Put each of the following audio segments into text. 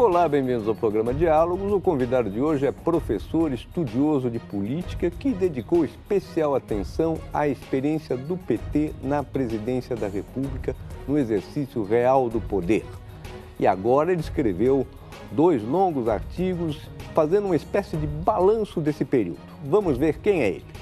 Olá, bem-vindos ao programa Diálogos. O convidado de hoje é professor estudioso de política que dedicou especial atenção à experiência do PT na presidência da República no exercício real do poder. E agora ele escreveu 2 longos artigos fazendo uma espécie de balanço desse período. Vamos ver quem é ele.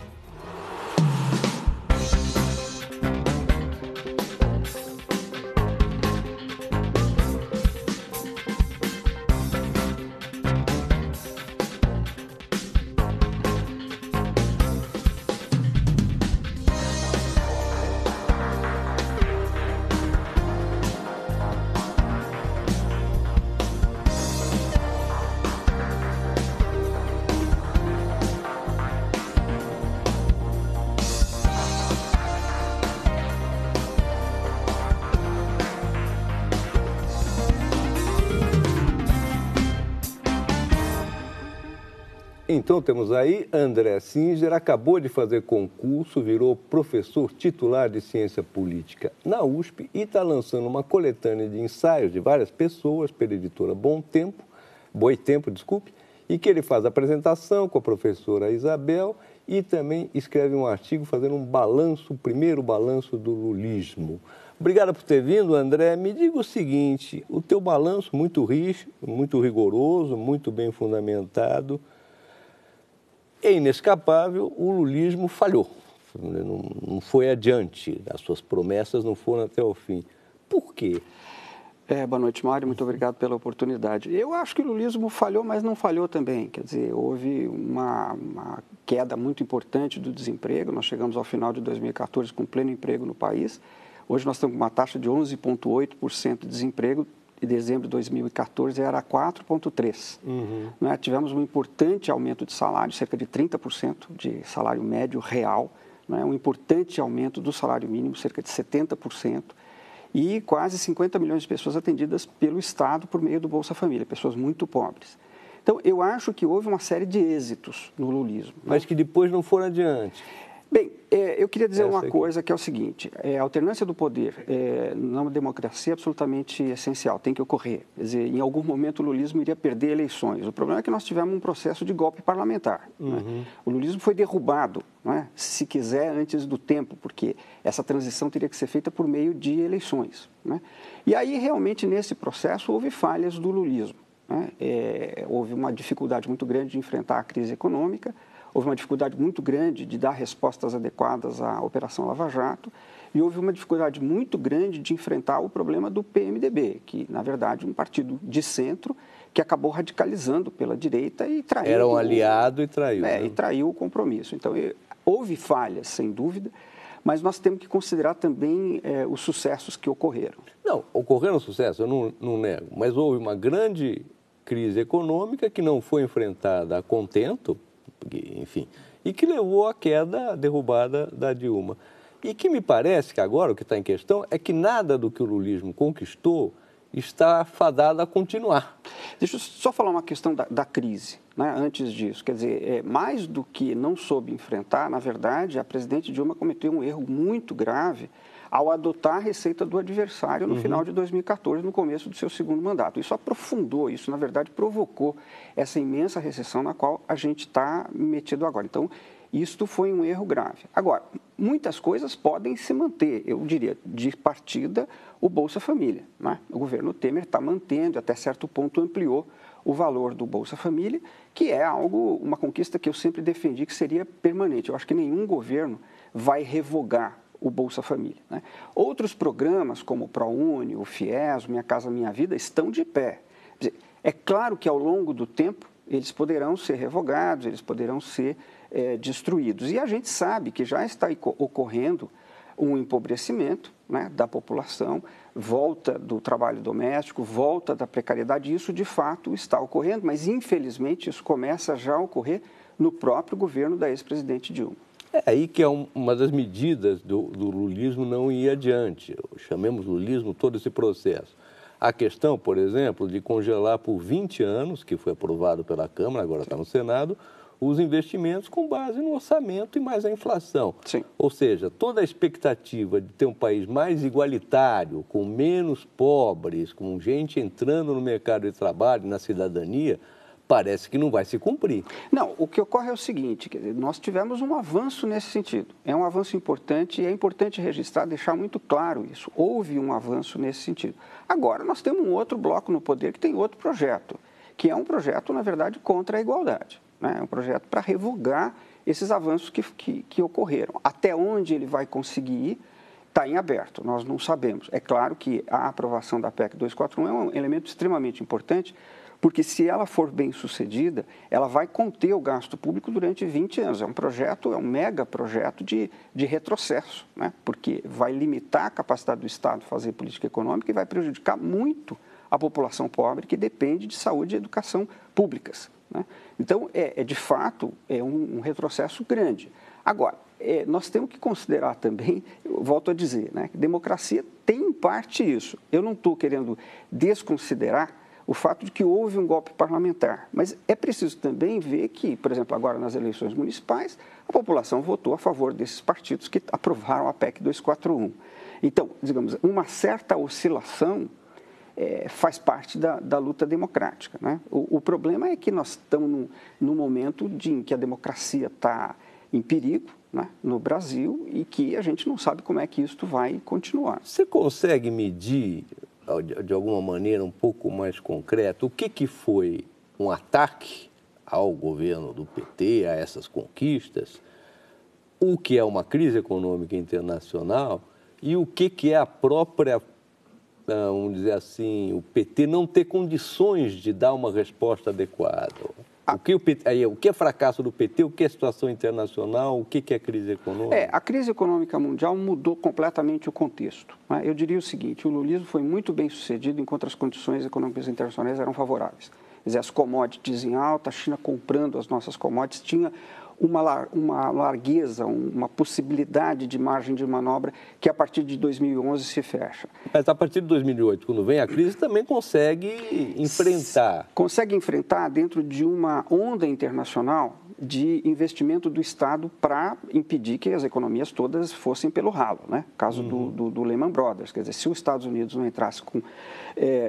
Então temos aí André Singer, acabou de fazer concurso, virou professor titular de ciência política na USP e está lançando uma coletânea de ensaios de várias pessoas pela editora Boitempo, e que ele faz apresentação com a professora Isabel e também escreve um artigo fazendo um balanço, o primeiro balanço do lulismo. Obrigado por ter vindo, André. Me diga o seguinte, o teu balanço muito rigoroso, muito bem fundamentado, é inescapável, o lulismo falhou, não foi adiante, as suas promessas não foram até o fim. Por quê? Boa noite, Mário, muito obrigado pela oportunidade. Eu acho que o lulismo falhou, mas não falhou também, quer dizer, houve uma queda muito importante do desemprego, nós chegamos ao final de 2014 com pleno emprego no país, hoje nós estamos com uma taxa de 11,8% de desemprego, em dezembro de 2014 era 4,3%. Né? Tivemos um importante aumento de salário, cerca de 30% de salário médio real, né? Um importante aumento do salário mínimo, cerca de 70%, e quase 50 milhões de pessoas atendidas pelo Estado por meio do Bolsa Família, pessoas muito pobres. Então, eu acho que houve uma série de êxitos no lulismo. Mas que depois não foram adiante. Bem, eu queria dizer uma coisa que é o seguinte, a alternância do poder numa democracia é absolutamente essencial, tem que ocorrer. Quer dizer, em algum momento o lulismo iria perder eleições. O problema é que nós tivemos um processo de golpe parlamentar. Né? O lulismo foi derrubado, né, se quiser, antes do tempo, porque essa transição teria que ser feita por meio de eleições. Né? E aí, realmente, nesse processo, houve falhas do lulismo. Né? Houve uma dificuldade muito grande de enfrentar a crise econômica, houve uma dificuldade muito grande de dar respostas adequadas à Operação Lava Jato e houve uma dificuldade muito grande de enfrentar o problema do PMDB, que, na verdade, é um partido de centro que acabou radicalizando pela direita e traiu... Era um aliado e traiu. Né? E traiu o compromisso. Então, houve falhas, sem dúvida, mas nós temos que considerar também os sucessos que ocorreram. Não, ocorreram sucessos, eu não nego, mas houve uma grande crise econômica que não foi enfrentada a contento, enfim, e que levou à queda, à derrubada da Dilma. E que me parece que agora o que está em questão é que nada do que o lulismo conquistou está fadado a continuar. Deixa eu só falar uma questão da crise, né, antes disso. Quer dizer, mais do que não soube enfrentar, na verdade, a presidente Dilma cometeu um erro muito grave ao adotar a receita do adversário no final de 2014, no começo do seu segundo mandato. Isso aprofundou, isso, na verdade, provocou essa imensa recessão na qual a gente está metido agora. Então, isto foi um erro grave. Agora, muitas coisas podem se manter, eu diria, de partida, o Bolsa Família. Né? O governo Temer está mantendo, até certo ponto ampliou o valor do Bolsa Família, que é uma conquista que eu sempre defendi que seria permanente. Eu acho que nenhum governo vai revogar o Bolsa Família. Né? Outros programas, como o ProUni, o FIES, o Minha Casa Minha Vida, estão de pé. É claro que ao longo do tempo eles poderão ser revogados, eles poderão ser destruídos. E a gente sabe que já está ocorrendo um empobrecimento, né, da população, volta do trabalho doméstico, volta da precariedade, isso de fato está ocorrendo, mas infelizmente isso começa já a ocorrer no próprio governo da ex-presidente Dilma. É aí que é uma das medidas do lulismo não ir adiante. Chamemos lulismo todo esse processo. A questão, por exemplo, de congelar por 20 anos, que foi aprovado pela Câmara, agora está no Senado, os investimentos com base no orçamento e mais a inflação. Sim. Ou seja, toda a expectativa de ter um país mais igualitário, com menos pobres, com gente entrando no mercado de trabalho, na cidadania, parece que não vai se cumprir. Não, o que ocorre é o seguinte, quer dizer, nós tivemos um avanço nesse sentido. É um avanço importante e é importante registrar, deixar muito claro isso. Houve um avanço nesse sentido. Agora, nós temos um outro bloco no poder que tem outro projeto, que é um projeto, na verdade, contra a igualdade. Né? É um projeto para revogar esses avanços que ocorreram. Até onde ele vai conseguir ir, está em aberto, nós não sabemos. É claro que a aprovação da PEC 241 é um elemento extremamente importante, porque se ela for bem sucedida, ela vai conter o gasto público durante 20 anos. É um projeto, é um mega projeto de retrocesso, né? Porque vai limitar a capacidade do Estado de fazer política econômica e vai prejudicar muito a população pobre que depende de saúde e educação públicas, né? Então, de fato, é um retrocesso grande. Agora, nós temos que considerar também, eu volto a dizer, né, que democracia tem em parte isso. Eu não estou querendo desconsiderar o fato de que houve um golpe parlamentar. Mas é preciso também ver que, por exemplo, agora nas eleições municipais, a população votou a favor desses partidos que aprovaram a PEC 241. Então, digamos, uma certa oscilação faz parte da luta democrática, né? O problema é que nós estamos num momento em que a democracia está em perigo, né, no Brasil, e que a gente não sabe como é que isso vai continuar. Você consegue medir, de alguma maneira um pouco mais concreta, o que foi um ataque ao governo do PT, a essas conquistas, o que é uma crise econômica internacional e o que é a própria, vamos dizer assim, o PT não ter condições de dar uma resposta adequada? O que é fracasso do PT, o que é situação internacional, o que é crise econômica? A crise econômica mundial mudou completamente o contexto, né? Eu diria o seguinte, o lulismo foi muito bem sucedido enquanto as condições econômicas internacionais eram favoráveis. Quer dizer, as commodities em alta, a China comprando as nossas commodities, tinha uma largueza, uma possibilidade de margem de manobra que a partir de 2011 se fecha. Mas a partir de 2008, quando vem a crise, também consegue enfrentar. Consegue enfrentar dentro de uma onda internacional de investimento do Estado para impedir que as economias todas fossem pelo ralo, né? Caso do Lehman Brothers. Quer dizer, se os Estados Unidos não entrasse com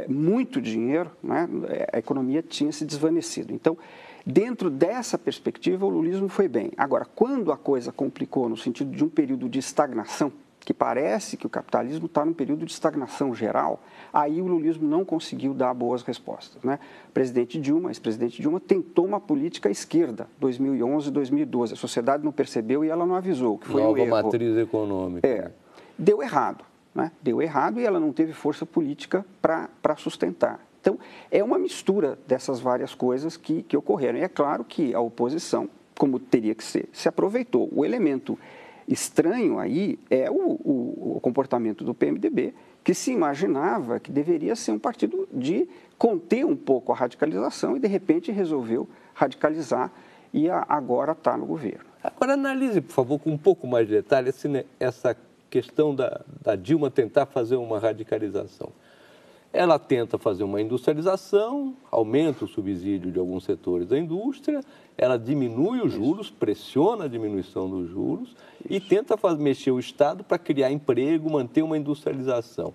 muito dinheiro, né, a economia tinha se desvanecido. Então, dentro dessa perspectiva, o lulismo foi bem. Agora, quando a coisa complicou no sentido de um período de estagnação, que parece que o capitalismo está num período de estagnação geral, aí o lulismo não conseguiu dar boas respostas, né? Ex-presidente Dilma tentou uma política à esquerda, 2011, 2012. A sociedade não percebeu e ela não avisou, que foi um erro. Nova matriz econômica. Deu errado, né? Deu errado e ela não teve força política para sustentar. Então, é uma mistura dessas várias coisas que ocorreram. E é claro que a oposição, como teria que ser, se aproveitou. O elemento estranho aí é o comportamento do PMDB, que se imaginava que deveria ser um partido de conter um pouco a radicalização e, de repente, resolveu radicalizar e agora está no governo. Agora, analise, por favor, com um pouco mais de detalhe essa questão da Dilma tentar fazer uma radicalização. Ela tenta fazer uma industrialização, aumenta o subsídio de alguns setores da indústria, ela diminui os juros, pressiona a diminuição dos juros e tenta mexer o Estado para criar emprego, manter uma industrialização.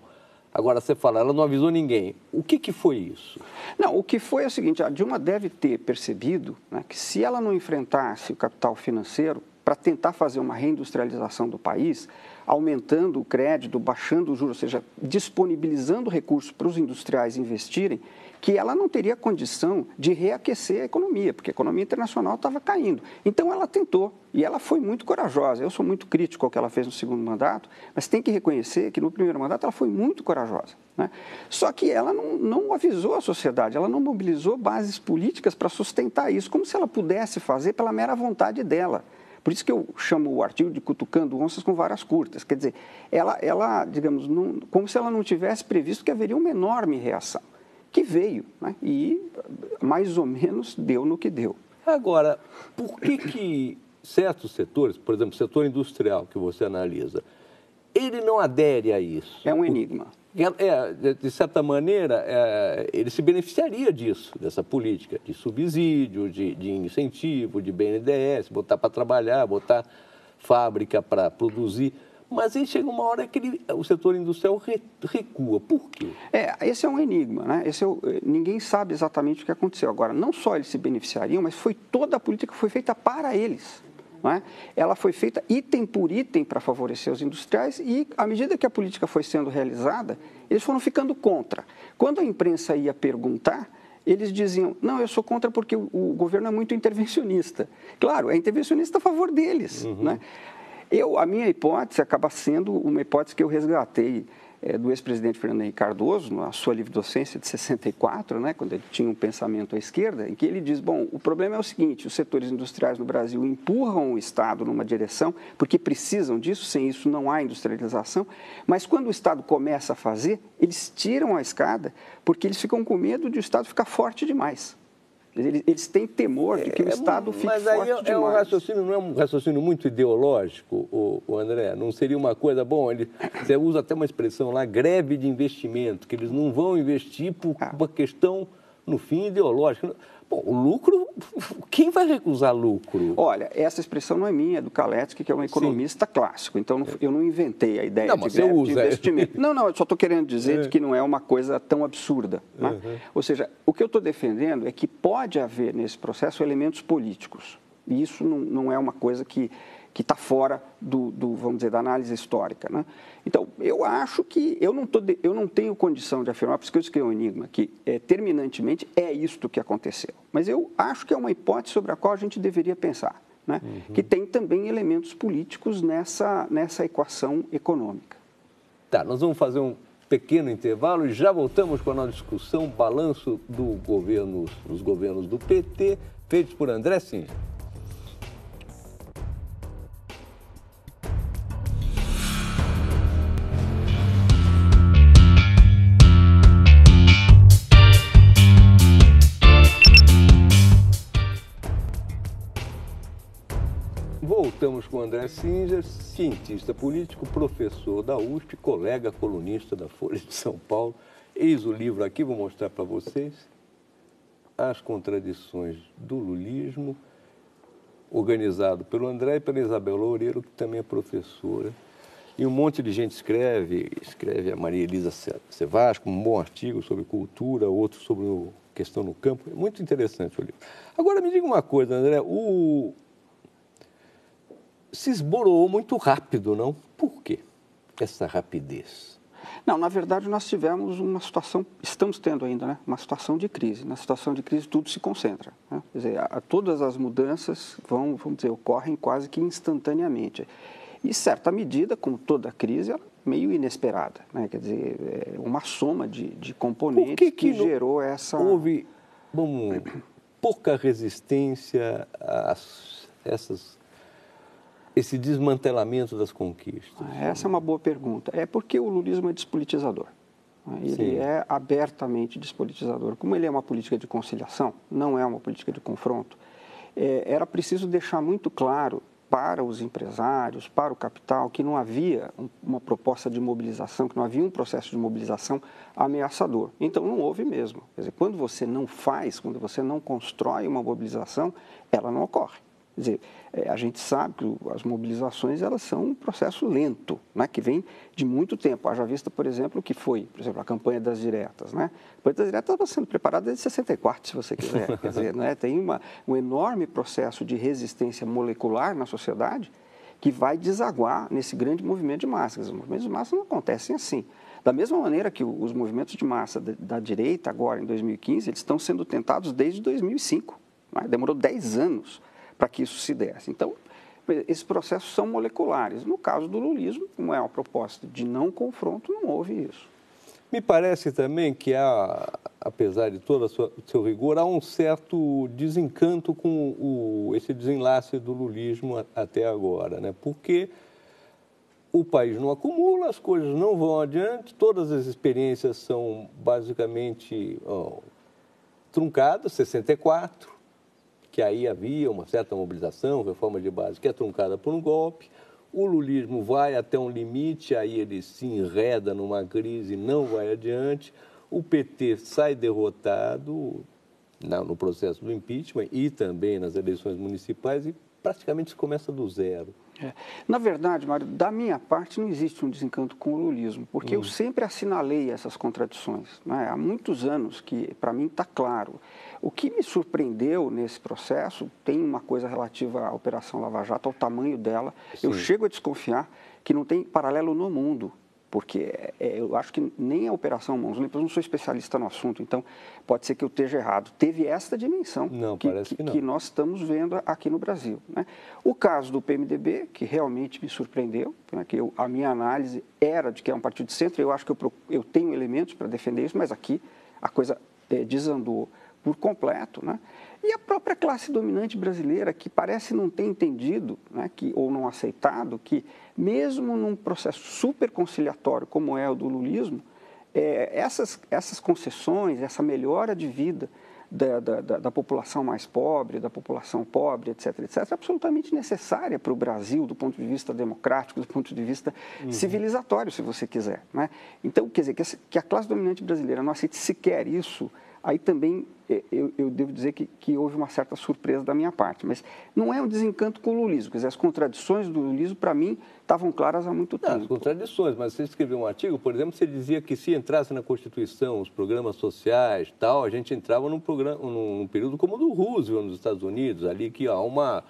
Agora, você fala, ela não avisou ninguém. O que foi isso? Não, o que foi é o seguinte, a Dilma deve ter percebido, né, que se ela não enfrentasse o capital financeiro para tentar fazer uma reindustrialização do país, aumentando o crédito, baixando os juros, ou seja, disponibilizando recursos para os industriais investirem, que ela não teria condição de reaquecer a economia, porque a economia internacional estava caindo. Então, ela tentou, e ela foi muito corajosa. Eu sou muito crítico ao que ela fez no segundo mandato, mas tem que reconhecer que no primeiro mandato ela foi muito corajosa, né? Só que ela não avisou a sociedade, ela não mobilizou bases políticas para sustentar isso, como se ela pudesse fazer pela mera vontade dela. Por isso que eu chamo o artigo de cutucando onças com varas curtas. Quer dizer, ela digamos, como se ela não tivesse previsto que haveria uma enorme reação, que veio, né? E mais ou menos deu no que deu. Agora, por que certos setores, por exemplo, o setor industrial que você analisa, ele não adere a isso? É um enigma. De certa maneira, ele se beneficiaria disso, dessa política de subsídio, de incentivo, de BNDES, botar para trabalhar, botar fábrica para produzir. Mas aí chega uma hora que o setor industrial recua. Por quê? Esse é um enigma, né? Ninguém sabe exatamente o que aconteceu. Agora, não só eles se beneficiariam, mas toda a política foi feita para eles. Não é? Ela foi feita item por item para favorecer os industriais e, à medida que a política foi sendo realizada, eles foram ficando contra. Quando a imprensa ia perguntar, eles diziam, não, eu sou contra porque o governo é muito intervencionista. Claro, é intervencionista a favor deles, né? A minha hipótese acaba sendo uma hipótese que eu resgatei do ex-presidente Fernando Henrique Cardoso, na sua livre-docência de 64, né, quando ele tinha um pensamento à esquerda, em que ele diz, bom, o problema é o seguinte, os setores industriais no Brasil empurram o Estado numa direção, porque precisam disso, sem isso não há industrialização, mas quando o Estado começa a fazer, eles tiram a escada, porque eles ficam com medo de o Estado ficar forte demais. Eles têm temor de que o Estado fique forte demais. Mas aí um raciocínio, não é um raciocínio muito ideológico, o André? Não seria uma coisa, bom, você usa até uma expressão lá, greve de investimento, que eles não vão investir por uma questão, no fim, ideológica. Bom, o lucro, quem vai recusar lucro? Olha, essa expressão não é minha, é do Kalecki, que é um economista clássico. Então, eu não inventei a ideia de greve de investimento. Não, eu só estou querendo dizer que não é uma coisa tão absurda. Né? Ou seja, o que eu estou defendendo é que pode haver nesse processo elementos políticos. E isso não é uma coisa que está fora vamos dizer, da análise histórica. Né? Então, eu acho que eu não tenho condição de afirmar, por isso que eu escrevi um enigma, que terminantemente é isto que aconteceu. Mas eu acho que é uma hipótese sobre a qual a gente deveria pensar, né? Que tem também elementos políticos nessa equação econômica. Tá, nós vamos fazer um pequeno intervalo e já voltamos com a nossa discussão, balanço dos governos do PT, feitos por André Singer. Voltamos com o André Singer, cientista político, professor da USP, colega colunista da Folha de São Paulo. Eis o livro aqui, vou mostrar para vocês. As Contradições do Lulismo, organizado pelo André e pela Isabel Loureiro, que também é professora. E um monte de gente escreve a Maria Elisa Sevasco, um bom artigo sobre cultura, outro sobre questão no campo. É muito interessante o livro. Agora, me diga uma coisa, André, se esboroou muito rápido, não? Por quê essa rapidez? Não, na verdade, nós tivemos uma situação, estamos tendo ainda, né, uma situação de crise. Na situação de crise, tudo se concentra. Né? Quer dizer, todas as mudanças vamos dizer, ocorrem quase que instantaneamente. E, certa medida, como toda crise, ela é meio inesperada. Né? Quer dizer, é uma soma de componentes que gerou essa... Houve, pouca resistência a esse desmantelamento das conquistas? Essa é uma boa pergunta. É porque o lulismo é despolitizador. Ele é abertamente despolitizador. Como ele é uma política de conciliação, não é uma política de confronto, era preciso deixar muito claro para os empresários, para o capital, que não havia uma proposta de mobilização, que não havia um processo de mobilização ameaçador. Então, não houve mesmo. Quer dizer, quando você não faz, quando você não constrói uma mobilização, ela não ocorre. Quer dizer, a gente sabe que as mobilizações elas são um processo lento, né, que vem de muito tempo. Haja vista, por exemplo, que foi, por exemplo, a campanha das diretas. Né? A campanha das diretas estava sendo preparada desde 64, se você quiser. Quer dizer, né, tem um enorme processo de resistência molecular na sociedade que vai desaguar nesse grande movimento de massas. Os movimentos de massa não acontecem assim. Da mesma maneira que os movimentos de massa da direita, agora em 2015, eles estão sendo tentados desde 2005. Né? Demorou 10 anos para que isso se desse. Então, esses processos são moleculares. No caso do lulismo, como é uma proposta de não confronto, não houve isso. Me parece também que apesar de todo o seu rigor, há um certo desencanto com esse desenlace do lulismo até agora, né? Porque o país não acumula, as coisas não vão adiante, todas as experiências são basicamente truncadas, 64, que aí havia uma certa mobilização, reforma de base, que é truncada por um golpe. o lulismo vai até um limite, aí ele se enreda numa crise, não vai adiante, o PT sai derrotado no processo do impeachment e também nas eleições municipais e praticamente se começa do zero. Na verdade, Mário, da minha parte não existe um desencanto com o lulismo, porque eu sempre assinalei essas contradições, né? Há muitos anos que, para mim, está claro. O que me surpreendeu nesse processo tem uma coisa relativa à Operação Lava Jato, ao tamanho dela. Sim. Eu chego a desconfiar que não tem paralelo no mundo, porque eu acho que nem a Operação Mãos Limpas, eu não sou especialista no assunto, então pode ser que eu esteja errado. Teve esta dimensão que nós estamos vendo aqui no Brasil, né? O caso do PMDB, que realmente me surpreendeu, né, que a minha análise era de que é um partido de centro, eu acho que eu tenho elementos para defender isso, mas aqui a coisa desandou por completo, né? E a própria classe dominante brasileira, que parece não ter entendido, né, ou não aceitado, que mesmo num processo super conciliatório como é o do lulismo, essas concessões, essa melhora de vida da população mais pobre, da população pobre, etc., é absolutamente necessária para o Brasil, do ponto de vista democrático, do ponto de vista civilizatório, se você quiser, né? Então, quer dizer, que a classe dominante brasileira não aceite sequer isso, aí também eu devo dizer que houve uma certa surpresa da minha parte, mas não é um desencanto com o lulismo, quer dizer, as contradições do lulismo, para mim, estavam claras há muito tempo. As contradições, mas você escreveu um artigo, por exemplo, você dizia que se entrasse na Constituição os programas sociais, tal, a gente entrava num período como o do Roosevelt nos Estados Unidos, ali que há uma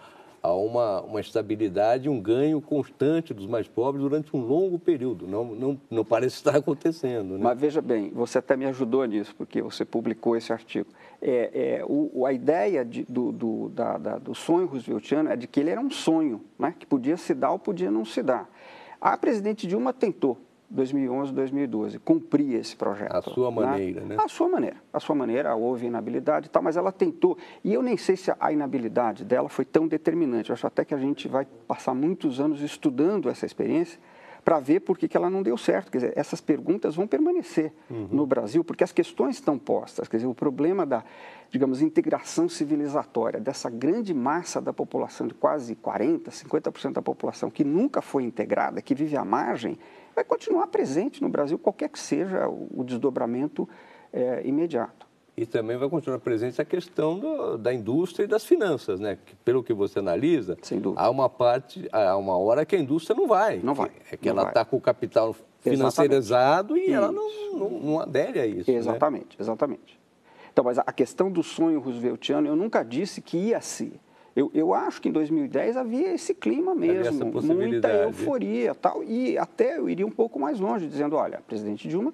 estabilidade, um ganho constante dos mais pobres durante um longo período. Não parece estar acontecendo, né? Mas veja bem, você até me ajudou nisso, porque você publicou esse artigo. A ideia do sonho rooseveltiano é de que ele era um sonho, né, que podia se dar ou podia não se dar. A presidente Dilma tentou, 2011, 2012, cumprir esse projeto. A sua maneira, né? A sua maneira, houve inabilidade e tal, mas ela tentou. E eu nem sei se a inabilidade dela foi tão determinante. Eu acho até que a gente vai passar muitos anos estudando essa experiência para ver por que ela não deu certo. Quer dizer, essas perguntas vão permanecer no Brasil, porque as questões estão postas. Quer dizer, o problema da, digamos, integração civilizatória dessa grande massa da população, de quase 40%, 50% da população, que nunca foi integrada, que vive à margem, vai continuar presente no Brasil, qualquer que seja o desdobramento imediato. E também vai continuar presente a questão da indústria e das finanças, né? Que, pelo que você analisa, há uma hora que a indústria não vai. Não vai. Ela está com o capital financeirizado e ela não adere a isso. Exatamente, né? Exatamente. Então, mas a questão do sonho rooseveltiano, eu nunca disse que ia ser. Eu acho que em 2010 havia esse clima mesmo, muita euforia e tal, e até eu iria um pouco mais longe, dizendo, olha, a presidente Dilma,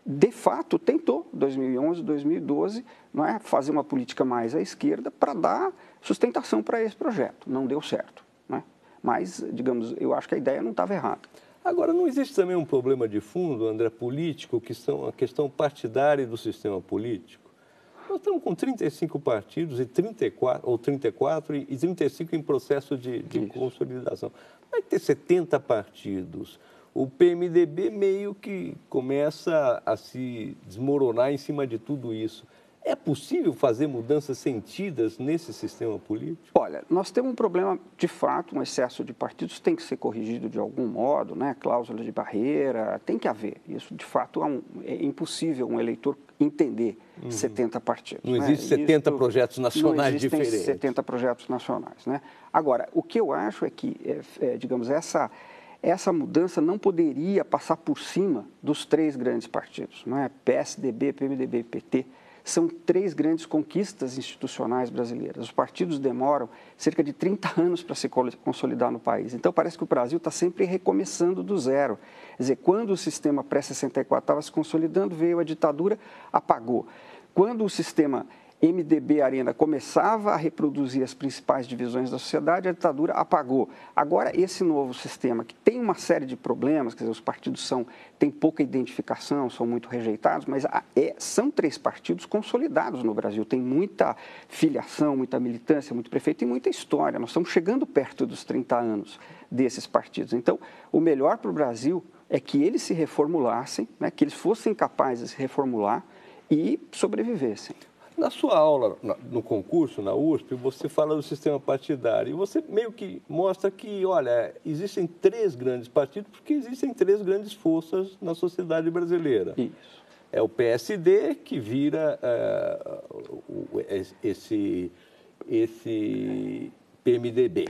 de fato, tentou, 2011, 2012, não é, fazer uma política mais à esquerda para dar sustentação para esse projeto. Não deu certo, né? Mas, digamos, eu acho que a ideia não estava errada. Agora, não existe também um problema de fundo, André, político, que são a questão partidária do sistema político? Nós estamos com 35 partidos, e 34 e 35 em processo de consolidação. Vai ter 70 partidos. O PMDB meio que começa a se desmoronar em cima de tudo isso. É possível fazer mudanças sentidas nesse sistema político? Olha, nós temos um problema, de fato, um excesso de partidos tem que ser corrigido de algum modo, né? Cláusula de barreira, tem que haver. Isso, de fato, é impossível um eleitor entender 70 partidos. Não existe 70 projetos nacionais diferentes. Não existem 70 projetos nacionais, né? Agora, o que eu acho é que, digamos, essa mudança não poderia passar por cima dos três grandes partidos, não é? PSDB, PMDB e PT. São três grandes conquistas institucionais brasileiras. Os partidos demoram cerca de 30 anos para se consolidar no país. Então, parece que o Brasil está sempre recomeçando do zero. Quer dizer, quando o sistema pré-64 estava se consolidando, veio a ditadura, apagou. Quando o sistema MDB Arena começava a reproduzir as principais divisões da sociedade, a ditadura apagou. Agora, esse novo sistema, que tem uma série de problemas, quer dizer, os partidos têm pouca identificação, são muito rejeitados, mas são três partidos consolidados no Brasil. Tem muita filiação, muita militância, muito prefeito e muita história. Nós estamos chegando perto dos 30 anos desses partidos. Então, o melhor para o Brasil é que eles se reformulassem, né, que eles fossem capazes de se reformular e sobrevivessem. Na sua aula, no concurso, na USP, você fala do sistema partidário e você meio que mostra que, olha, existem 3 grandes partidos porque existem 3 grandes forças na sociedade brasileira. Isso. É o PSD, que vira esse PMDB.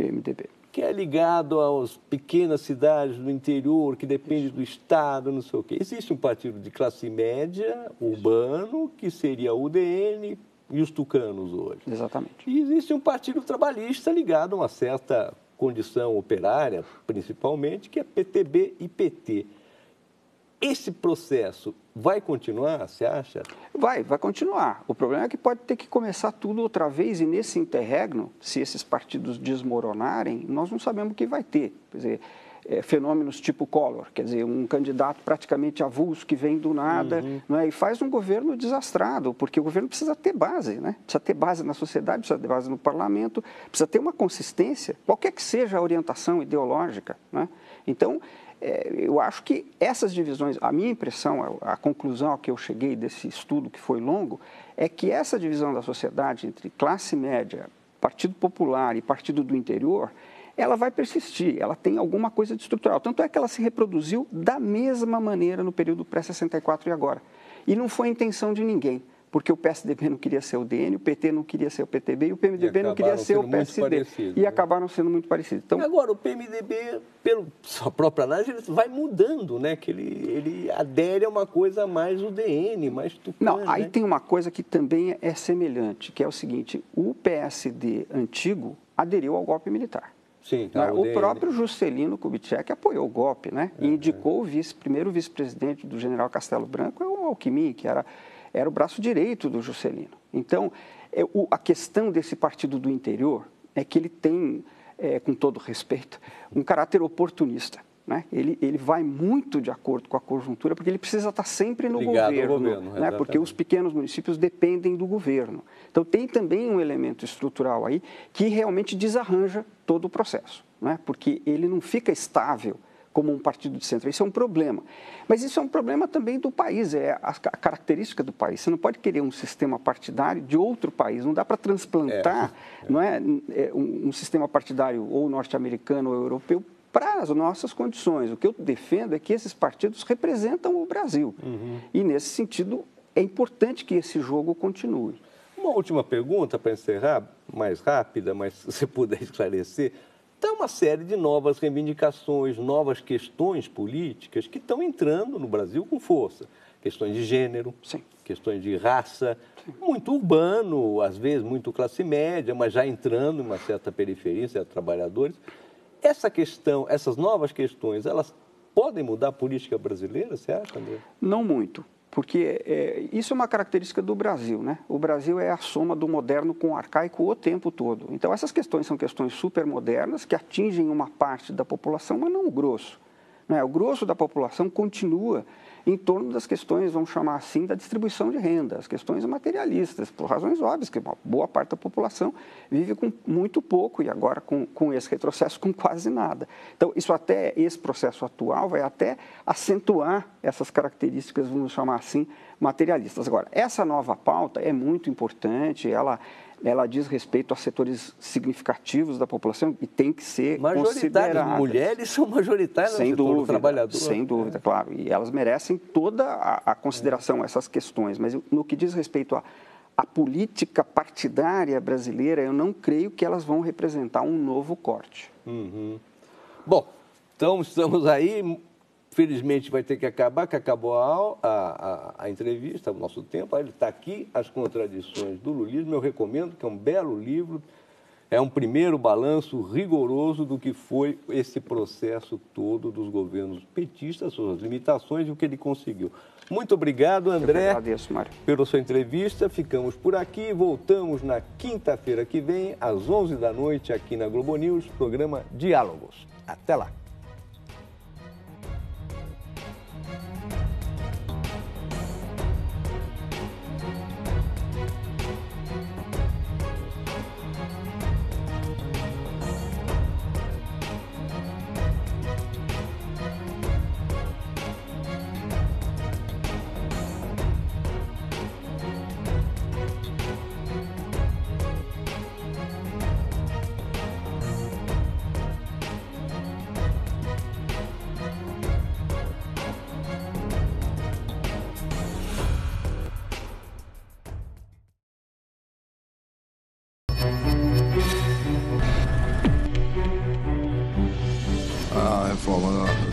Que é ligado às pequenas cidades do interior, que depende do Estado, não sei o quê. Existe um partido de classe média, urbano, que seria o UDN e os tucanos hoje. Exatamente. E existe um partido trabalhista ligado a uma certa condição operária, principalmente, que é PTB e PT. Esse processo vai continuar, você acha? Vai continuar. O problema é que pode ter que começar tudo outra vez e nesse interregno, se esses partidos desmoronarem, nós não sabemos o que vai ter. Quer dizer, fenômenos tipo Collor, quer dizer, um candidato praticamente avulso que vem do nada, não é? E faz um governo desastrado, porque o governo precisa ter base, né? Precisa ter base na sociedade, precisa ter base no parlamento, precisa ter uma consistência, qualquer que seja a orientação ideológica, né? Então, eu acho que essas divisões, a minha impressão, a conclusão a que eu cheguei desse estudo que foi longo, é que essa divisão da sociedade entre classe média, Partido Popular e Partido do Interior, ela vai persistir, ela tem alguma coisa de estrutural. Tanto é que ela se reproduziu da mesma maneira no período pré-64 e agora. E não foi a intenção de ninguém, porque o PSDB não queria ser o DN, o PT não queria ser o PTB e o PMDB não queria ser o PSD. E acabaram sendo muito parecidos. Então, agora, o PMDB, pela sua própria análise, ele vai mudando, né? Que ele adere a uma coisa mais UDN, mais tucano. Não, aí tem uma coisa que também é semelhante, que é o seguinte, o PSD antigo aderiu ao golpe militar. Sim, o próprio Juscelino Kubitschek apoiou o golpe, né? E indicou o primeiro vice-presidente do general Castelo Branco, o Alckmin, que era o braço direito do Juscelino. Então, a questão desse partido do interior é que ele tem, com todo respeito, um caráter oportunista. Né? Ele vai muito de acordo com a conjuntura, porque ele precisa estar sempre no governo, né? Porque os pequenos municípios dependem do governo. Então, tem também um elemento estrutural aí que realmente desarranja todo o processo, né? Porque ele não fica estável como um partido de centro. Isso é um problema. Mas isso é um problema também do país, é a característica do país. Você não pode querer um sistema partidário de outro país. Não dá para transplantar Não é, um sistema partidário ou norte-americano ou europeu para as nossas condições. O que eu defendo é que esses partidos representam o Brasil. E, nesse sentido, é importante que esse jogo continue. Uma última pergunta para encerrar, mais rápida, mas se você puder esclarecer. Tem uma série de novas reivindicações, novas questões políticas que estão entrando no Brasil com força. Questões de gênero, Sim. Questões de raça, muito urbano, às vezes muito classe média, mas já entrando em uma certa periferia, certos trabalhadores. Essa questão, essas novas questões, elas podem mudar a política brasileira, você acha, André? Não muito, porque isso é uma característica do Brasil, né? O Brasil é a soma do moderno com o arcaico o tempo todo. Então, essas questões são questões supermodernas que atingem uma parte da população, mas não o grosso. Né? O grosso da população continua em torno das questões, vamos chamar assim, da distribuição de renda, as questões materialistas, por razões óbvias, que uma boa parte da população vive com muito pouco e agora com esse retrocesso com quase nada. Então, esse processo atual vai até acentuar essas características, vamos chamar assim, materialistas. Agora, essa nova pauta é muito importante, ela diz respeito a setores significativos da população e tem que ser consideradas. Mulheres são majoritárias no setor trabalhador. Sem dúvida, claro. E elas merecem toda a consideração, essas questões. Mas no que diz respeito à política partidária brasileira, eu não creio que elas vão representar um novo corte. Bom, então estamos aí. Felizmente vai ter que acabar, que acabou a entrevista, o nosso tempo. Ele está aqui, As Contradições do Lulismo. Eu recomendo, que é um belo livro. É um primeiro balanço rigoroso do que foi esse processo todo dos governos petistas, suas limitações e o que ele conseguiu. Muito obrigado, André, eu agradeço, Mário, pela sua entrevista. Ficamos por aqui. Voltamos na quinta-feira que vem, às 11 da noite, aqui na Globo News, programa Diálogos. Até lá.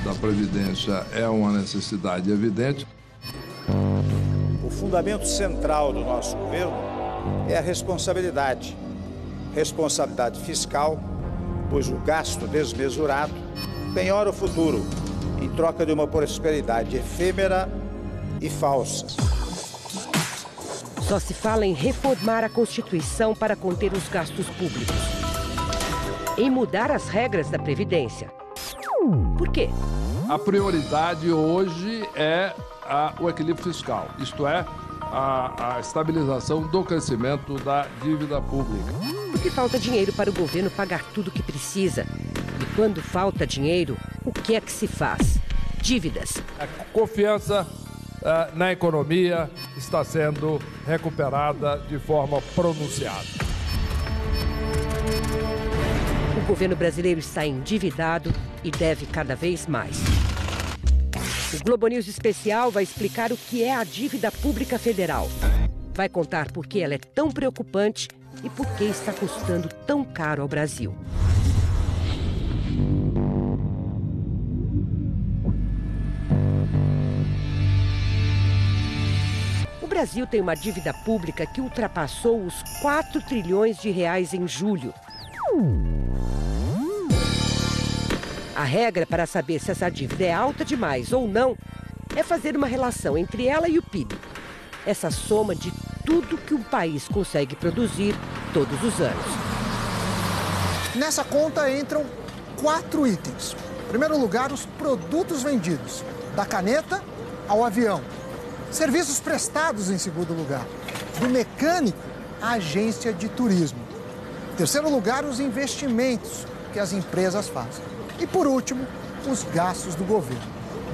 da Previdência é uma necessidade evidente. O fundamento central do nosso governo é a responsabilidade. Responsabilidade fiscal, pois o gasto desmesurado penhora o futuro em troca de uma prosperidade efêmera e falsa. Só se fala em reformar a Constituição para conter os gastos públicos. Em mudar as regras da Previdência. Por quê? A prioridade hoje é o equilíbrio fiscal, isto é, a estabilização do crescimento da dívida pública. Porque falta dinheiro para o governo pagar tudo o que precisa. E quando falta dinheiro, o que é que se faz? Dívidas. A confiança na economia está sendo recuperada de forma pronunciada. O governo brasileiro está endividado e deve cada vez mais. O Globo News Especial vai explicar o que é a dívida pública federal. Vai contar por que ela é tão preocupante e por que está custando tão caro ao Brasil. O Brasil tem uma dívida pública que ultrapassou os 4 trilhões de reais em julho. A regra para saber se essa dívida é alta demais ou não é fazer uma relação entre ela e o PIB. Essa soma de tudo que um país consegue produzir todos os anos. Nessa conta entram 4 itens. Em primeiro lugar, os produtos vendidos, da caneta ao avião. Serviços prestados em segundo lugar, do mecânico à agência de turismo. Em terceiro lugar, os investimentos que as empresas fazem. E, por último, os gastos do governo.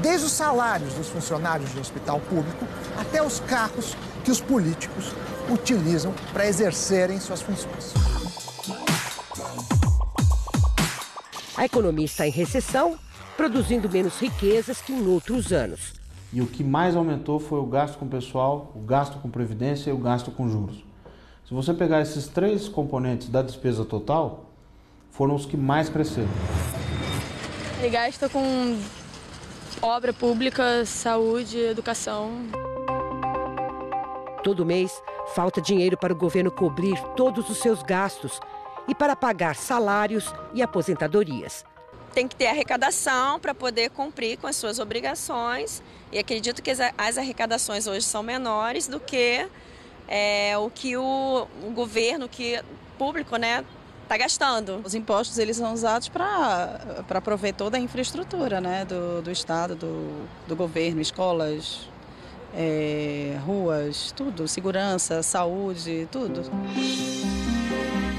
Desde os salários dos funcionários de hospital público até os carros que os políticos utilizam para exercerem suas funções. A economia está em recessão, produzindo menos riquezas que em outros anos. E o que mais aumentou foi o gasto com pessoal, o gasto com previdência e o gasto com juros. Se você pegar esses 3 componentes da despesa total, foram os que mais cresceram. Ele gasta com obra pública, saúde, educação. Todo mês, falta dinheiro para o governo cobrir todos os seus gastos e para pagar salários e aposentadorias. Tem que ter arrecadação para poder cumprir com as suas obrigações. E acredito que as arrecadações hoje são menores do que o que o governo, público, né, está gastando. Os impostos eles são usados para prover toda a infraestrutura, né, do Estado, do governo, escolas, ruas, tudo, segurança, saúde, tudo.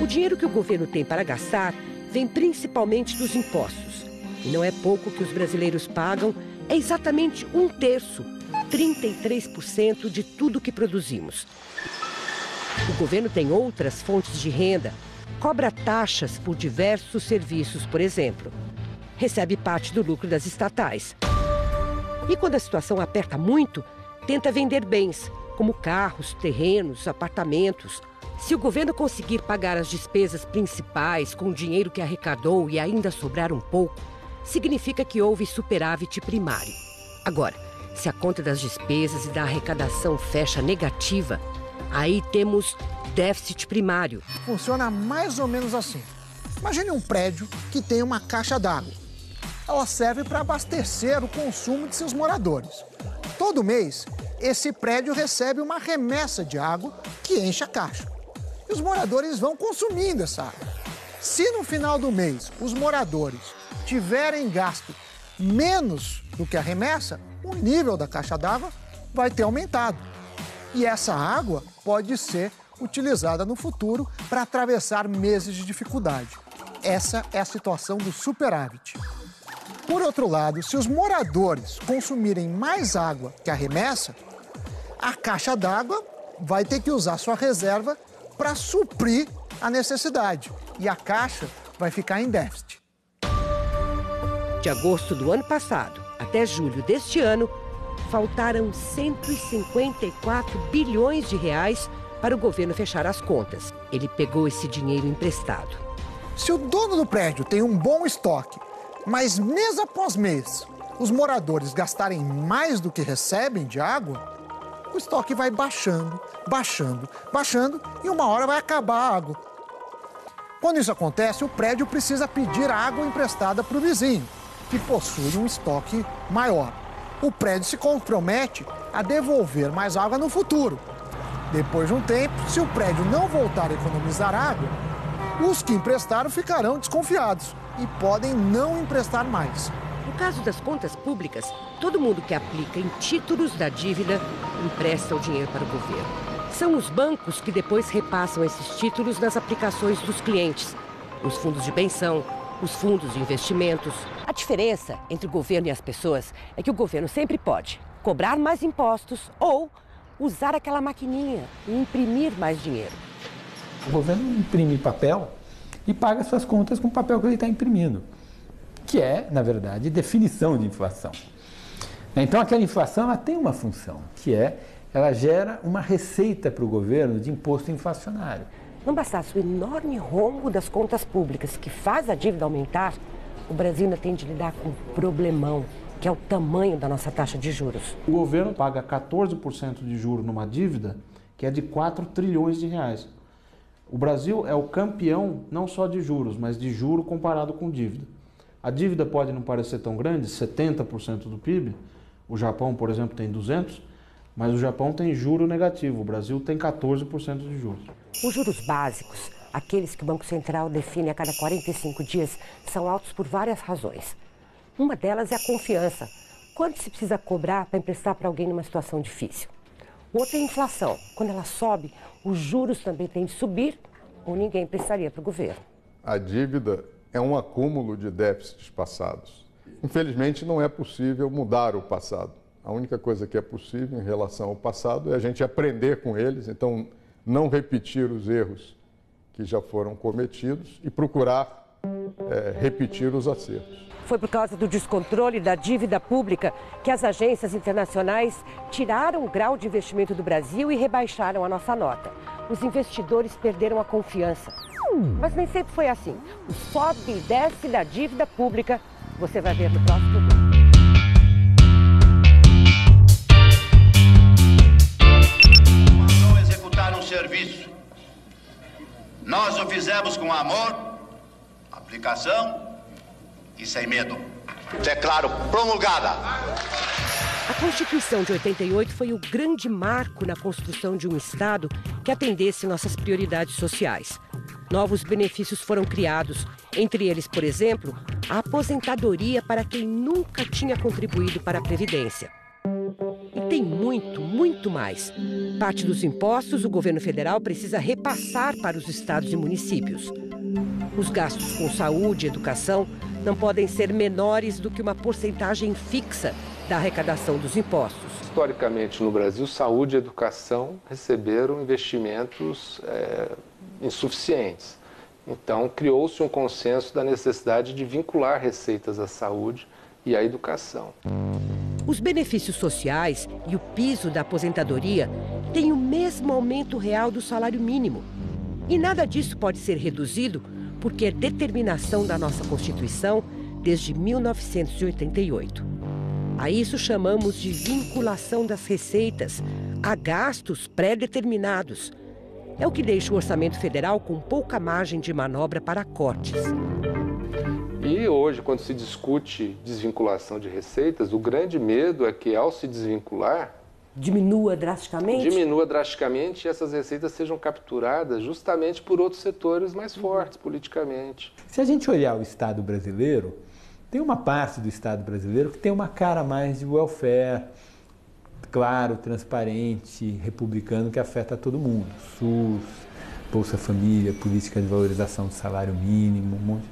O dinheiro que o governo tem para gastar vem principalmente dos impostos. E não é pouco que os brasileiros pagam, é exatamente 1/3, 33% de tudo que produzimos. O governo tem outras fontes de renda, cobra taxas por diversos serviços, por exemplo. Recebe parte do lucro das estatais. E quando a situação aperta muito, tenta vender bens, como carros, terrenos, apartamentos. Se o governo conseguir pagar as despesas principais com o dinheiro que arrecadou e ainda sobrar um pouco, significa que houve superávit primário. Agora, se a conta das despesas e da arrecadação fecha negativa, aí temos déficit primário. Funciona mais ou menos assim. Imagine um prédio que tem uma caixa d'água. Ela serve para abastecer o consumo de seus moradores. Todo mês, esse prédio recebe uma remessa de água que enche a caixa. E os moradores vão consumindo essa água. Se no final do mês os moradores tiverem gasto menos do que a remessa, o nível da caixa d'água vai ter aumentado. E essa água pode ser utilizada no futuro para atravessar meses de dificuldade. Essa é a situação do superávit. Por outro lado, se os moradores consumirem mais água que a remessa, a caixa d'água vai ter que usar sua reserva para suprir a necessidade. E a caixa vai ficar em déficit. De agosto do ano passado até julho deste ano, faltaram 154 bilhões de reais para o governo fechar as contas. Ele pegou esse dinheiro emprestado. Se o dono do prédio tem um bom estoque Mas mês após mês, os moradores gastarem mais do que recebem de água, o estoque vai baixando, baixando, baixando e uma hora vai acabar a água. Quando isso acontece, o prédio precisa pedir água emprestada para o vizinho, que possui um estoque maior. O prédio se compromete a devolver mais água no futuro. Depois de um tempo, se o prédio não voltar a economizar água, os que emprestaram ficarão desconfiados e podem não emprestar mais. No caso das contas públicas, todo mundo que aplica em títulos da dívida empresta o dinheiro para o governo. São os bancos que depois repassam esses títulos nas aplicações dos clientes, os fundos de pensão, os fundos de investimentos. A diferença entre o governo e as pessoas é que o governo sempre pode cobrar mais impostos ou usar aquela maquininha e imprimir mais dinheiro. O governo imprime papel e paga suas contas com o papel que ele está imprimindo, que é, na verdade, definição de inflação. Então, aquela inflação ela tem uma função, que é ela gera uma receita para o governo de imposto inflacionário. Não bastasse o enorme rombo das contas públicas que faz a dívida aumentar, o Brasil ainda tem de lidar com um problemão, que é o tamanho da nossa taxa de juros. O governo paga 14% de juros numa dívida que é de 4 trilhões de reais. O Brasil é o campeão não só de juros, mas de juro comparado com dívida. A dívida pode não parecer tão grande, 70% do PIB. O Japão, por exemplo, tem 200%, mas o Japão tem juro negativo. O Brasil tem 14% de juros. Os juros básicos, aqueles que o Banco Central define a cada 45 dias, são altos por várias razões. Uma delas é a confiança. Quanto se precisa cobrar para emprestar para alguém numa situação difícil? Outra é a inflação. Quando ela sobe, os juros também têm de subir ou ninguém emprestaria para o governo. A dívida é um acúmulo de déficits passados. Infelizmente, não é possível mudar o passado. A única coisa que é possível em relação ao passado é a gente aprender com eles, então não repetir os erros que já foram cometidos e procurar repetir os acertos. Foi por causa do descontrole da dívida pública que as agências internacionais tiraram o grau de investimento do Brasil e rebaixaram a nossa nota. Os investidores perderam a confiança. Mas nem sempre foi assim. O sobe e desce da dívida pública, você vai ver no próximo vídeo. Mandou executar um serviço. Nós o fizemos com amor, aplicação e sem medo. Declaro promulgada. A Constituição de 88 foi o grande marco na construção de um Estado que atendesse nossas prioridades sociais. Novos benefícios foram criados, entre eles, por exemplo, a aposentadoria para quem nunca tinha contribuído para a Previdência. E tem muito, muito mais. Parte dos impostos o governo federal precisa repassar para os estados e municípios. Os gastos com saúde e educação não podem ser menores do que uma porcentagem fixa da arrecadação dos impostos. Historicamente, no Brasil, saúde e educação receberam investimentos insuficientes. Então, criou-se um consenso da necessidade de vincular receitas à saúde e à educação. Os benefícios sociais e o piso da aposentadoria têm o mesmo aumento real do salário mínimo. E nada disso pode ser reduzido porque é determinação da nossa Constituição desde 1988. A isso chamamos de vinculação das receitas a gastos pré-determinados. É o que deixa o orçamento federal com pouca margem de manobra para cortes. E hoje, quando se discute desvinculação de receitas, o grande medo é que, ao se desvincular, diminua drasticamente? Diminua drasticamente e essas receitas sejam capturadas justamente por outros setores mais fortes politicamente. Se a gente olhar o Estado brasileiro, tem uma parte do Estado brasileiro que tem uma cara mais de welfare, claro, transparente, republicano, que afeta todo mundo. SUS, Bolsa Família, política de valorização do salário mínimo, um monte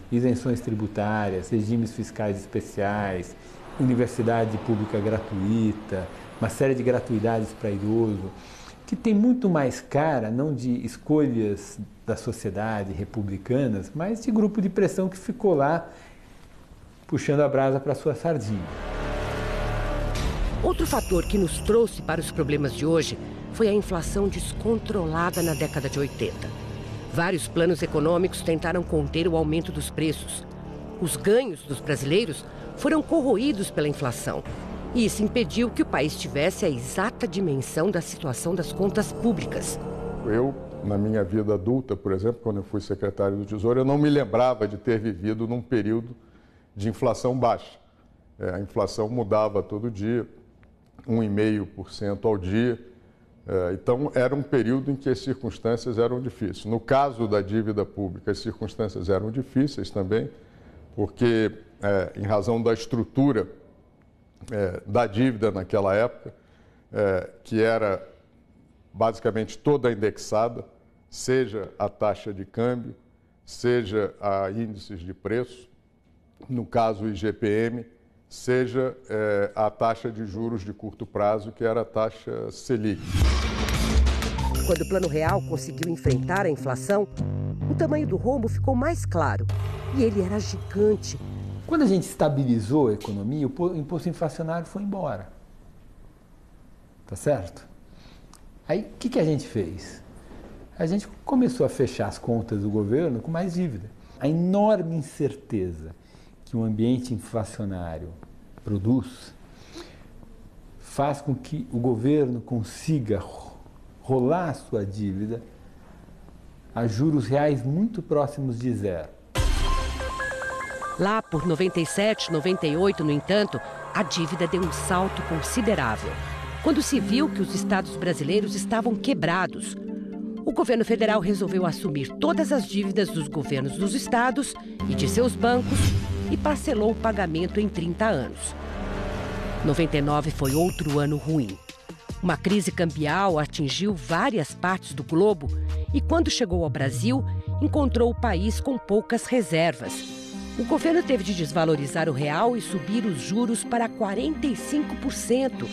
de isenções tributárias, regimes fiscais especiais, universidade pública gratuita, uma série de gratuidades para idoso, que tem muito mais cara, não de escolhas da sociedade republicanas, mas de grupo de pressão que ficou lá puxando a brasa para sua sardinha. Outro fator que nos trouxe para os problemas de hoje foi a inflação descontrolada na década de 80. Vários planos econômicos tentaram conter o aumento dos preços. Os ganhos dos brasileiros foram corroídos pela inflação. E isso impediu que o país tivesse a exata dimensão da situação das contas públicas. Eu, na minha vida adulta, por exemplo, quando eu fui secretário do Tesouro, eu não me lembrava de ter vivido num período de inflação baixa. A inflação mudava todo dia, 1,5% ao dia. Então, era um período em que as circunstâncias eram difíceis. No caso da dívida pública, as circunstâncias eram difíceis também, porque, em razão da estrutura da dívida naquela época, que era basicamente toda indexada, seja a taxa de câmbio, seja a índices de preço, no caso o IGPM, seja a taxa de juros de curto prazo, que era a taxa Selic. Quando o Plano Real conseguiu enfrentar a inflação, o tamanho do rombo ficou mais claro e ele era gigante. Quando a gente estabilizou a economia, o imposto inflacionário foi embora. Tá certo? Aí, o que a gente fez? A gente começou a fechar as contas do governo com mais dívida. A enorme incerteza que um ambiente inflacionário produz faz com que o governo consiga rolar a sua dívida a juros reais muito próximos de zero. Lá por 97, 98, no entanto, a dívida deu um salto considerável. Quando se viu que os estados brasileiros estavam quebrados, o governo federal resolveu assumir todas as dívidas dos governos dos estados e de seus bancos e parcelou o pagamento em 30 anos. 99 foi outro ano ruim. Uma crise cambial atingiu várias partes do globo e, quando chegou ao Brasil, encontrou o país com poucas reservas. O governo teve de desvalorizar o real e subir os juros para 45%,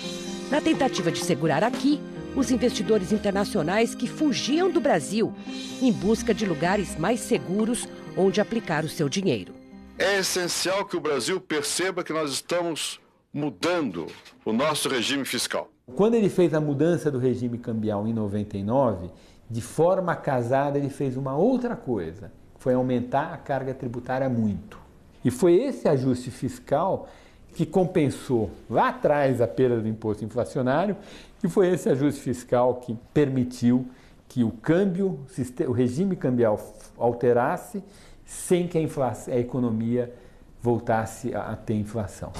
na tentativa de segurar aqui os investidores internacionais que fugiam do Brasil em busca de lugares mais seguros onde aplicar o seu dinheiro. É essencial que o Brasil perceba que nós estamos mudando o nosso regime fiscal. Quando ele fez a mudança do regime cambial em 99, de forma casada ele fez uma outra coisa, que foi aumentar a carga tributária muito. E foi esse ajuste fiscal que compensou lá atrás a perda do imposto inflacionário, e foi esse ajuste fiscal que permitiu que o câmbio, o regime cambial alterasse sem que a economia voltasse a ter inflação.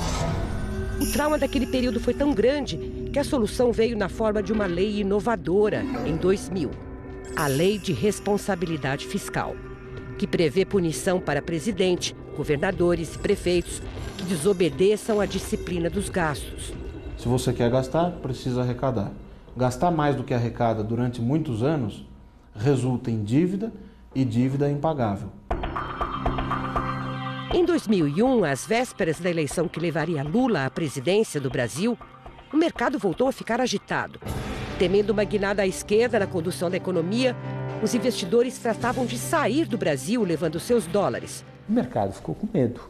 O trauma daquele período foi tão grande que a solução veio na forma de uma lei inovadora em 2000, a Lei de Responsabilidade Fiscal, que prevê punição para presidente, governadores e prefeitos que desobedeçam à disciplina dos gastos. Se você quer gastar, precisa arrecadar. Gastar mais do que arrecada durante muitos anos resulta em dívida e dívida impagável. Em 2001, às vésperas da eleição que levaria Lula à presidência do Brasil, o mercado voltou a ficar agitado. Temendo uma guinada à esquerda na condução da economia, os investidores tratavam de sair do Brasil levando seus dólares. O mercado ficou com medo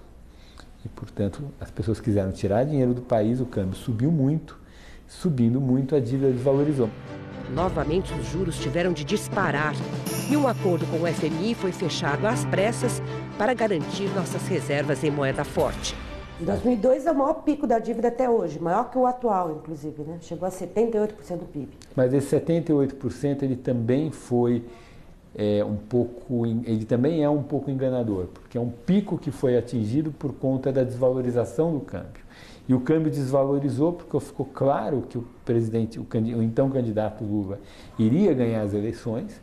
e, portanto, as pessoas quiseram tirar dinheiro do país, o câmbio subiu muito, subindo muito, a dívida desvalorizou. Novamente, os juros tiveram de disparar e um acordo com o FMI foi fechado às pressas para garantir nossas reservas em moeda forte. Em 2002 é o maior pico da dívida até hoje, maior que o atual, inclusive, né? Chegou a 78% do PIB. Mas esse 78% ele também foi ele também é um pouco enganador, porque é um pico que foi atingido por conta da desvalorização do câmbio. E o câmbio desvalorizou porque ficou claro que o então candidato Lula iria ganhar as eleições.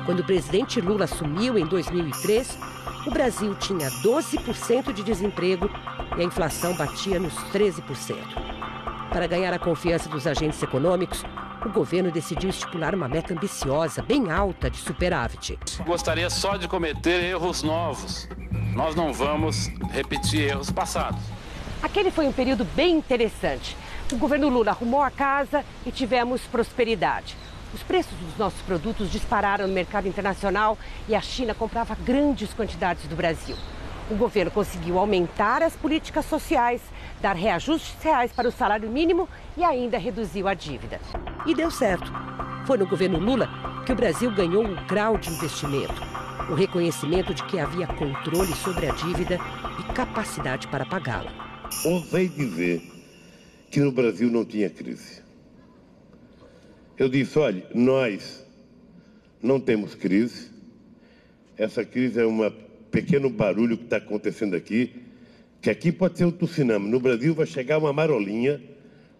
Quando o presidente Lula assumiu em 2003, o Brasil tinha 12% de desemprego e a inflação batia nos 13%. Para ganhar a confiança dos agentes econômicos, o governo decidiu estipular uma meta ambiciosa, bem alta, de superávit. Gostaria só de cometer erros novos. Nós não vamos repetir erros passados. Aquele foi um período bem interessante. O governo Lula arrumou a casa e tivemos prosperidade. Os preços dos nossos produtos dispararam no mercado internacional e a China comprava grandes quantidades do Brasil. O governo conseguiu aumentar as políticas sociais, dar reajustes reais para o salário mínimo e ainda reduziu a dívida. E deu certo. Foi no governo Lula que o Brasil ganhou um grau de investimento. o reconhecimento de que havia controle sobre a dívida e capacidade para pagá-la. Ousei dizer que no Brasil não tinha crise. Eu disse, olha, nós não temos crise. Essa crise é um pequeno barulho que está acontecendo aqui, que aqui pode ser um tsunami. No Brasil vai chegar uma marolinha,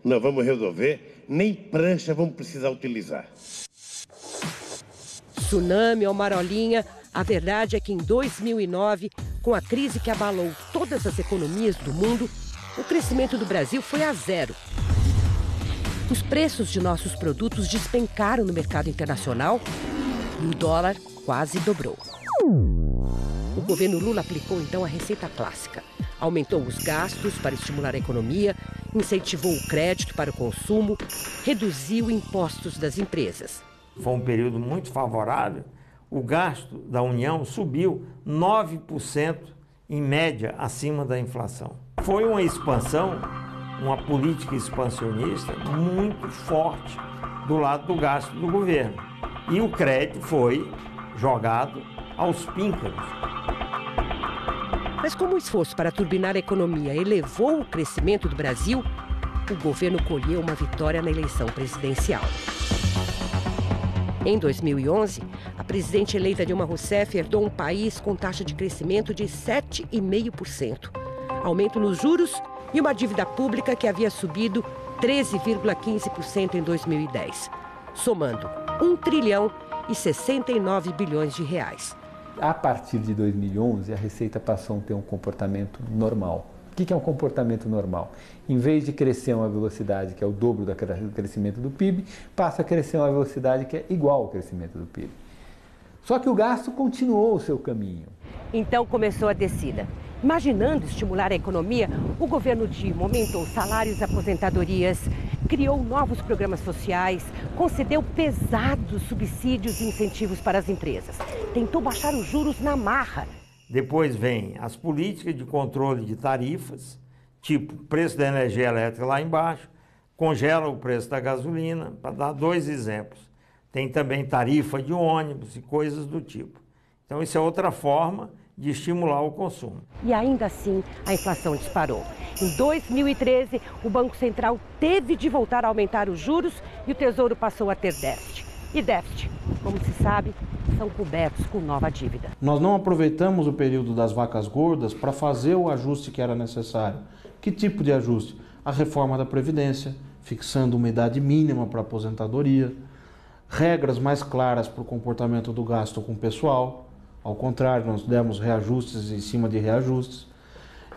nós vamos resolver, nem prancha vamos precisar utilizar. Tsunami ou marolinha, a verdade é que em 2009, com a crise que abalou todas as economias do mundo, o crescimento do Brasil foi a zero. Os preços de nossos produtos despencaram no mercado internacional e o dólar quase dobrou. O governo Lula aplicou então a receita clássica. Aumentou os gastos para estimular a economia, incentivou o crédito para o consumo, reduziu impostos das empresas. Foi um período muito favorável. O gasto da União subiu 9% em média acima da inflação. Foi uma expansão, uma política expansionista muito forte do lado do gasto do governo. E o crédito foi jogado aos píncaros. Mas como o esforço para turbinar a economia elevou o crescimento do Brasil, o governo colheu uma vitória na eleição presidencial. Em 2011, a presidente eleita Dilma Rousseff herdou um país com taxa de crescimento de 7,5%, aumento nos juros e uma dívida pública que havia subido 13,15% em 2010, somando 1 trilhão e 69 bilhões de reais. A partir de 2011, a Receita passou a ter um comportamento normal. O que é um comportamento normal? Em vez de crescer a uma velocidade que é o dobro do crescimento do PIB, passa a crescer a uma velocidade que é igual ao crescimento do PIB. Só que o gasto continuou o seu caminho. Então começou a descida. Imaginando estimular a economia, o governo Dilma aumentou salários e aposentadorias, criou novos programas sociais, concedeu pesados subsídios e incentivos para as empresas, tentou baixar os juros na marra. Depois vem as políticas de controle de tarifas, tipo preço da energia elétrica lá embaixo, congela o preço da gasolina, para dar 2 exemplos. Tem também tarifa de ônibus e coisas do tipo. Então isso é outra forma de estimular o consumo. E ainda assim, a inflação disparou. Em 2013, o Banco Central teve de voltar a aumentar os juros e o Tesouro passou a ter déficit. E déficit, como se sabe, são cobertos com nova dívida. Nós não aproveitamos o período das vacas gordas para fazer o ajuste que era necessário. Que tipo de ajuste? A reforma da Previdência, fixando uma idade mínima para a aposentadoria, regras mais claras para o comportamento do gasto com o pessoal. Ao contrário, nós demos reajustes em cima de reajustes.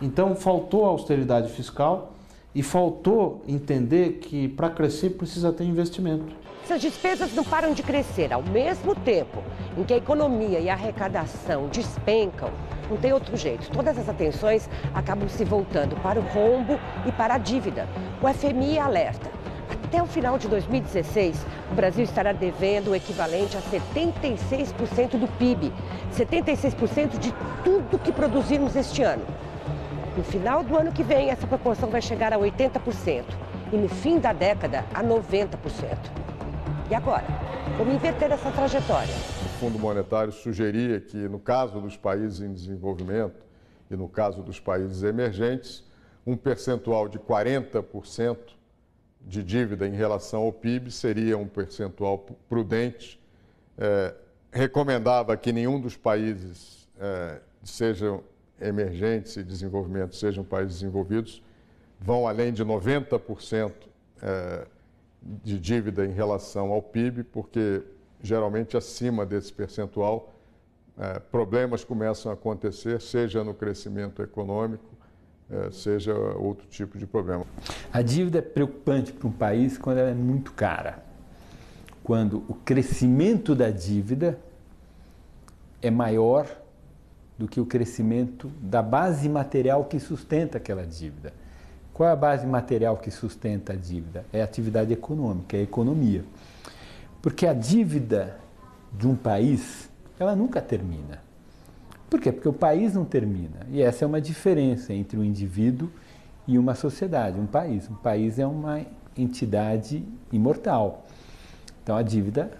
Então, faltou austeridade fiscal e faltou entender que para crescer precisa ter investimento. Essas despesas não param de crescer. Ao mesmo tempo em que a economia e a arrecadação despencam, não tem outro jeito. Todas as atenções acabam se voltando para o rombo e para a dívida. O FMI alerta. Até o final de 2016, o Brasil estará devendo o equivalente a 76% do PIB, 76% de tudo que produzirmos este ano. No final do ano que vem, essa proporção vai chegar a 80% e no fim da década a 90%. E agora, como inverter essa trajetória? O Fundo Monetário sugeria que, no caso dos países em desenvolvimento e no caso dos países emergentes, um percentual de 40% de dívida em relação ao PIB seria um percentual prudente. Recomendava que nenhum dos países, sejam emergentes e desenvolvimento, sejam países desenvolvidos, vão além de 90% de dívida em relação ao PIB, porque geralmente acima desse percentual problemas começam a acontecer, seja no crescimento econômico, seja outro tipo de problema. A dívida é preocupante para um país quando ela é muito cara. Quando o crescimento da dívida é maior do que o crescimento da base material que sustenta aquela dívida. Qual é a base material que sustenta a dívida? É a atividade econômica, é a economia. Porque a dívida de um país, ela nunca termina. Por quê? Porque o país não termina. E essa é uma diferença entre um indivíduo e uma sociedade, um país. Um país é uma entidade imortal. Então a dívida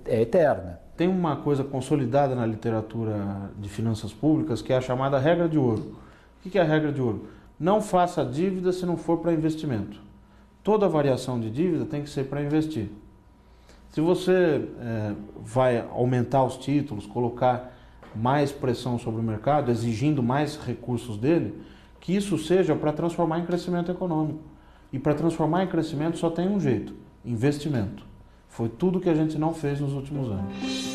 é eterna. Tem uma coisa consolidada na literatura de finanças públicas que é a chamada regra de ouro. O que é a regra de ouro? Não faça dívida se não for para investimento. Toda variação de dívida tem que ser para investir. Se você vai aumentar os títulos, colocar mais pressão sobre o mercado, exigindo mais recursos dele, que isso seja para transformar em crescimento econômico. E para transformar em crescimento só tem um jeito: investimento. Foi tudo que a gente não fez nos últimos anos.